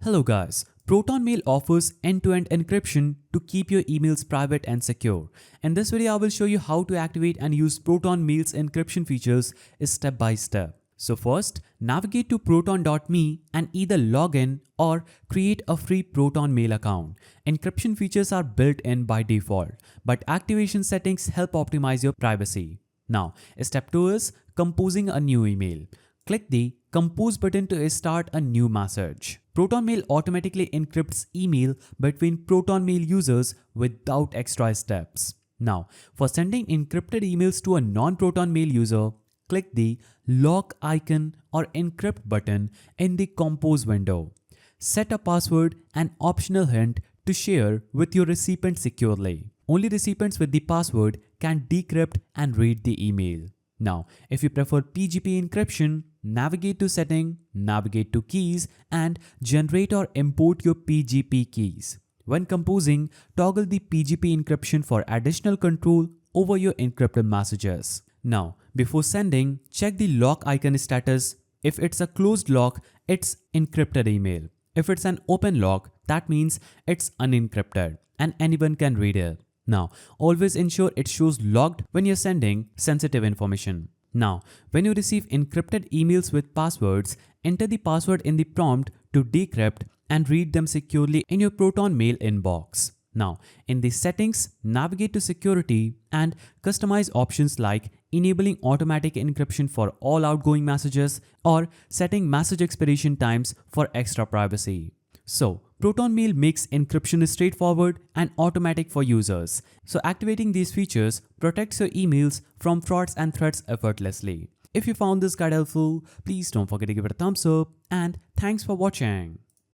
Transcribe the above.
Hello guys, Proton Mail offers end-to-end encryption to keep your emails private and secure. In this video, I will show you how to activate and use Proton Mail's encryption features step by step. So first, navigate to proton.me and either log in or create a free Proton Mail account. Encryption features are built in by default, but activation settings help optimize your privacy. Now, step 2 is composing a new email. Click the Compose button to start a new message. Proton Mail automatically encrypts email between Proton Mail users without extra steps. Now, for sending encrypted emails to a non-Proton Mail user, click the Lock icon or Encrypt button in the Compose window. Set a password and optional hint to share with your recipient securely. Only recipients with the password can decrypt and read the email. Now, if you prefer PGP encryption, navigate to Setting, navigate to Keys and generate or import your PGP keys. When composing, toggle the PGP encryption for additional control over your encrypted messages. Now, before sending, check the lock icon status. If it's a closed lock, it's encrypted email. If it's an open lock, that means it's unencrypted and anyone can read it. Now, always ensure it shows logged when you're sending sensitive information. Now, when you receive encrypted emails with passwords, enter the password in the prompt to decrypt and read them securely in your Proton Mail inbox. Now, in the settings, navigate to Security and customize options like enabling automatic encryption for all outgoing messages or setting message expiration times for extra privacy. So, Proton Mail makes encryption straightforward and automatic for users. So activating these features protects your emails from frauds and threats effortlessly. If you found this guide helpful, please don't forget to give it a thumbs up and thanks for watching.